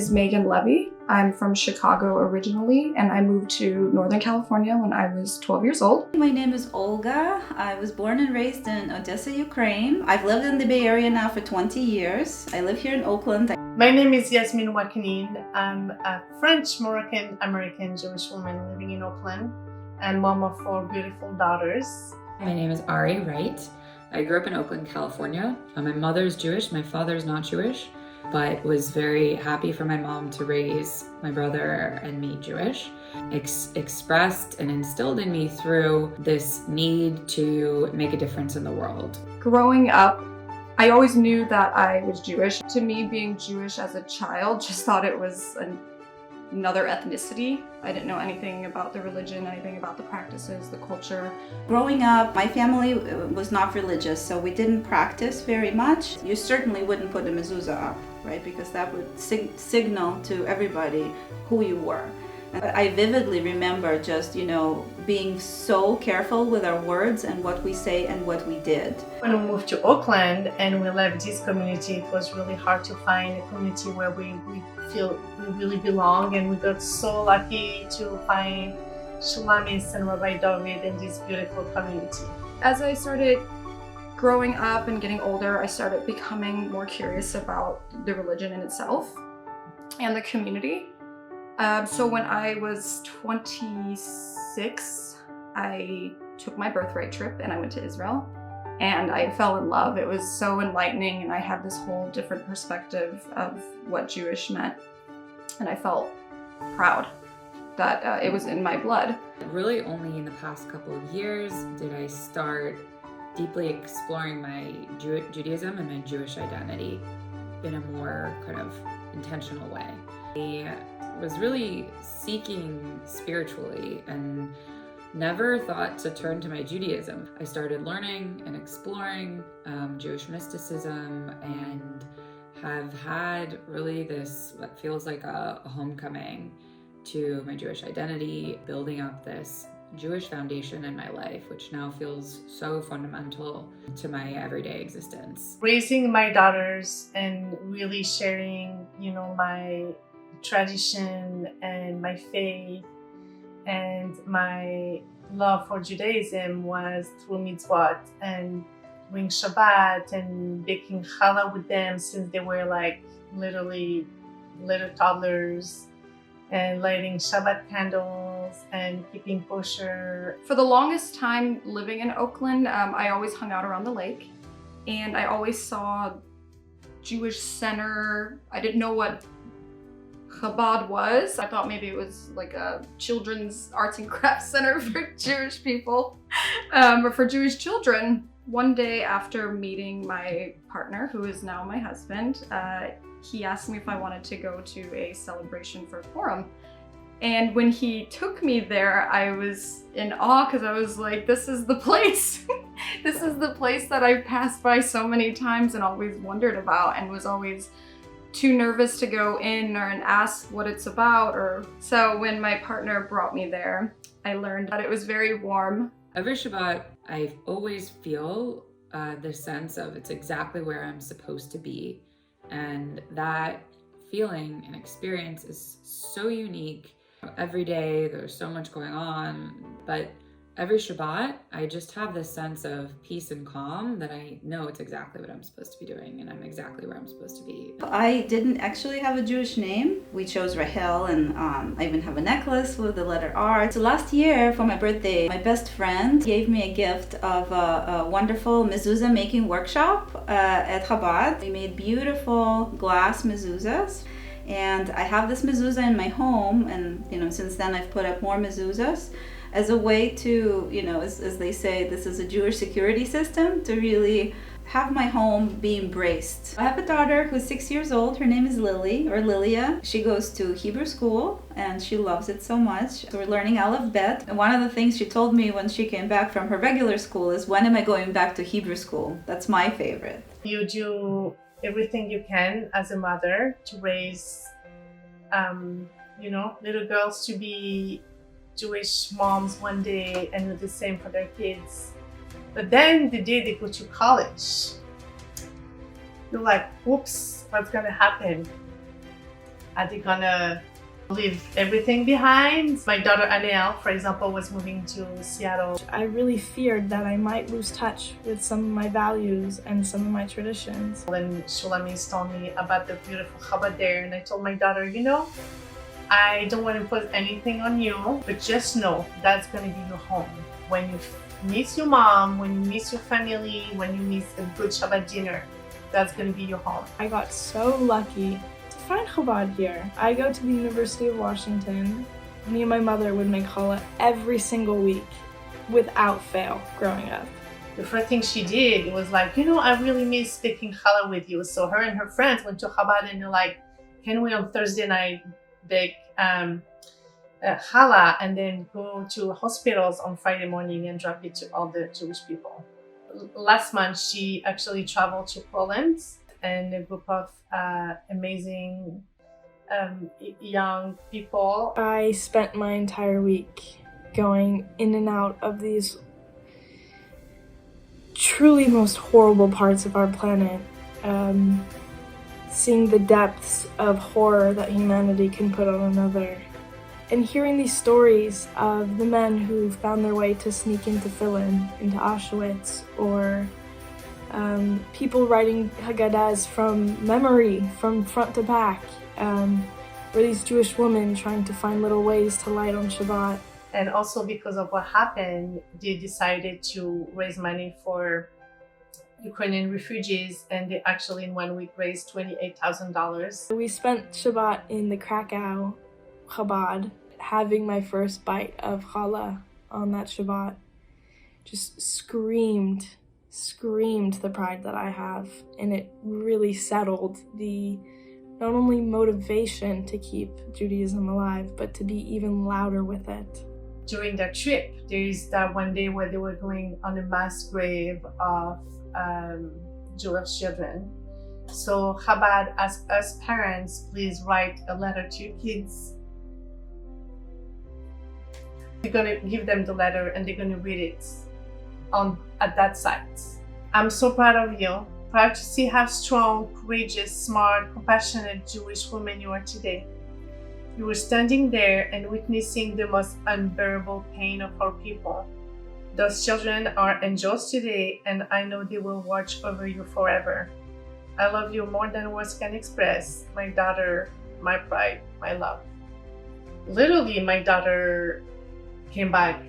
is Megan Levy. I'm from Chicago originally, and I moved to Northern California when I was 12 years old. My name is Olga. I was born and raised in Odessa, Ukraine. I've lived in the Bay Area now for 20 years. I live here in Oakland. My name is Yasmin Wakanin. I'm a French, Moroccan, American Jewish woman living in Oakland and mom of 4 beautiful daughters. My name is Ari Wright. I grew up in Oakland, California. My mother's Jewish, my father's not Jewish, but was very happy for my mom to raise my brother and me Jewish. Expressed and instilled in me through this need to make a difference in the world. Growing up, I always knew that I was Jewish. To me, being Jewish as a child, just thought it was another ethnicity. I didn't know anything about the religion, anything about the practices, the culture. Growing up, my family was not religious, so we didn't practice very much. You certainly wouldn't put a mezuzah up, right? Because that would signal to everybody who you were. I vividly remember just, being so careful with our words and what we say and what we did. When we moved to Oakland and we left this community, it was really hard to find a community where we feel we really belong, and we got so lucky to find Shallah and Rabbi David in this beautiful community. As I started growing up and getting older, I started becoming more curious about the religion in itself and the community. So when I was 26, I took my birthright trip and I went to Israel, and I fell in love. It was so enlightening, and I had this whole different perspective of what Jewish meant, and I felt proud that it was in my blood. Really only in the past couple of years did I start deeply exploring my Judaism and my Jewish identity in a more kind of intentional way. I was really seeking spiritually and never thought to turn to my Judaism. I started learning and exploring Jewish mysticism and have had really this, what feels like a homecoming to my Jewish identity, building up this Jewish foundation in my life, which now feels so fundamental to my everyday existence. Raising my daughters and really sharing, my tradition and my faith and my love for Judaism was through Mitzvah and doing Shabbat and baking Challah with them since they were literally little toddlers, and lighting Shabbat candles and keeping kosher. For the longest time living in Oakland, I always hung out around the lake, and I always saw Jewish center. I didn't know what Chabad was. I thought maybe it was like a children's arts and crafts center for Jewish people, or for Jewish children. One day after meeting my partner, who is now my husband, he asked me if I wanted to go to a celebration for Purim. And when he took me there, I was in awe because I was like, this is the place. This is the place that I've passed by so many times and always wondered about, and was always too nervous to go in and ask what it's about. So when my partner brought me there, I learned that it was very warm. Every Shabbat, I always feel the sense of it's exactly where I'm supposed to be. And that feeling and experience is so unique. Every day there's so much going on, but every Shabbat, I just have this sense of peace and calm that I know it's exactly what I'm supposed to be doing, and I'm exactly where I'm supposed to be. I didn't actually have a Jewish name. We chose Rahel, and I even have a necklace with the letter R. So last year for my birthday, my best friend gave me a gift of a wonderful mezuzah making workshop at Chabad. We made beautiful glass mezuzahs. And I have this mezuzah in my home, and since then I've put up more mezuzahs as a way to, as they say, this is a Jewish security system to really have my home be embraced. I have a daughter who's 6 years old. Her name is Lily, or Lilia. She goes to Hebrew school and she loves it so much. So we're learning Aleph Bet. And one of the things she told me when she came back from her regular school is, when am I going back to Hebrew school? That's my favorite. You do everything you can as a mother to raise, little girls to be Jewish moms one day and do the same for their kids. But then the day they go to college, you're like, whoops, what's gonna happen? Are they gonna leave everything behind? My daughter Anel, for example, was moving to Seattle. I really feared that I might lose touch with some of my values and some of my traditions. When Shulamit told me about the beautiful Chabad there, and I told my daughter, you know, I don't want to put anything on you, but just know that's going to be your home. When you miss your mom, when you miss your family, when you miss a good Shabbat dinner, that's going to be your home. I got so lucky to find Chabad here. I go to the University of Washington. Me and my mother would make challah every single week without fail growing up. The first thing she did was like, you know, I really miss speaking challah with you. So her and her friends went to Chabad and they're like, can we on Thursday night bake challah and then go to hospitals on Friday morning and drop it to all the Jewish people. Last month, she actually traveled to Poland and a group of amazing young people. I spent my entire week going in and out of these truly most horrible parts of our planet, seeing the depths of horror that humanity can put on another, and hearing these stories of the men who found their way to sneak into Finland, into Auschwitz, or people writing Haggadahs from memory, from front to back, or these Jewish women trying to find little ways to light on Shabbat. And also because of what happened, they decided to raise money for Ukrainian refugees, and they actually in 1 week raised $28,000. We spent Shabbat in the Krakow Chabad, having my first bite of challah on that Shabbat. Just screamed the pride that I have, and it really settled the not only motivation to keep Judaism alive, but to be even louder with it. During that trip, there is that one day where they were going on a mass grave of Jewish children. So Chabad asked us parents, please write a letter to your kids. You're gonna give them the letter and they're gonna read it at that site. I'm so proud of you. Proud to see how strong, courageous, smart, compassionate Jewish woman you are today. You were standing there and witnessing the most unbearable pain of our people. Those children are angels today, and I know they will watch over you forever. I love you more than words can express. My daughter, my pride, my love. Literally, my daughter came back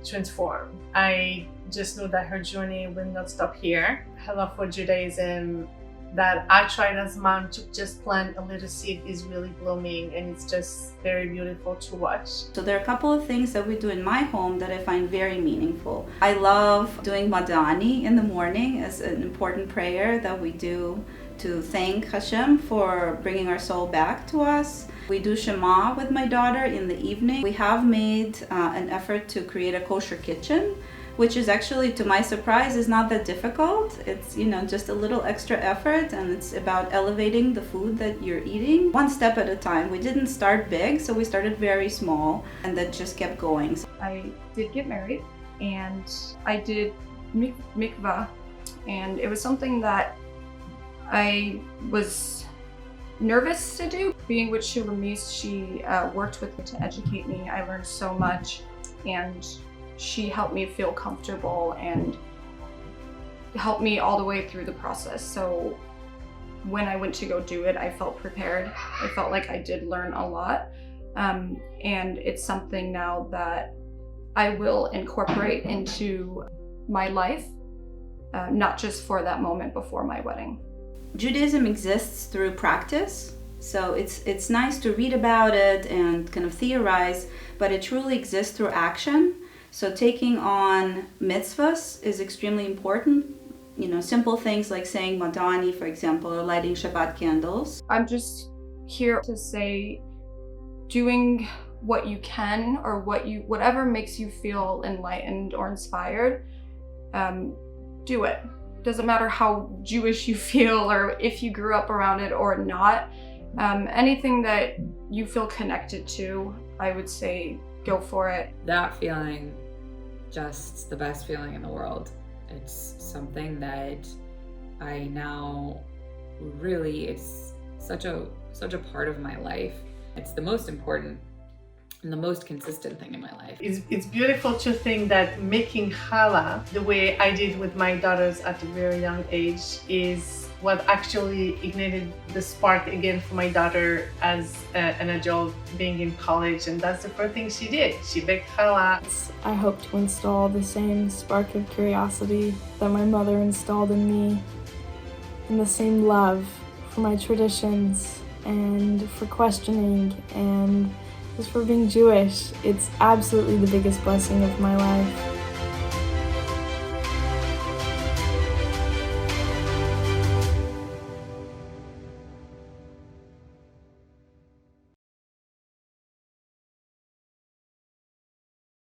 transformed. I just know that her journey will not stop here. Her love for Judaism that I tried as mom to just plant a little seed is really blooming, and it's just very beautiful to watch. So there are a couple of things that we do in my home that I find very meaningful. I love doing Madani in the morning as an important prayer that we do to thank Hashem for bringing our soul back to us. We do Shema with my daughter in the evening. We have made an effort to create a kosher kitchen, which is actually, to my surprise, is not that difficult. It's, just a little extra effort, and it's about elevating the food that you're eating one step at a time. We didn't start big, so we started very small, and that just kept going. I did get married, and I did mikvah, and it was something that I was nervous to do. Being with Shulamit, she worked with me to educate me. I learned so much, and she helped me feel comfortable and helped me all the way through the process. So when I went to go do it, I felt prepared. I felt like I did learn a lot. And it's something now that I will incorporate into my life, not just for that moment before my wedding. Judaism exists through practice. So it's nice to read about it and kind of theorize, but it truly exists through action. So taking on mitzvahs is extremely important. Simple things like saying Madani, for example, or lighting Shabbat candles. I'm just here to say, doing what you can, or whatever makes you feel enlightened or inspired, do it. Doesn't matter how Jewish you feel or if you grew up around it or not. Anything that you feel connected to, I would say go for it. That feeling, just the best feeling in the world. It's something that I now really, it's such a such a part of my life. It's the most important and the most consistent thing in my life. It's beautiful to think that making challah the way I did with my daughters at a very young age is what actually ignited the spark again for my daughter as an adult being in college, and that's the first thing she did. She baked challah. I hope to install the same spark of curiosity that my mother installed in me, and the same love for my traditions and for questioning and just for being Jewish. It's absolutely the biggest blessing of my life.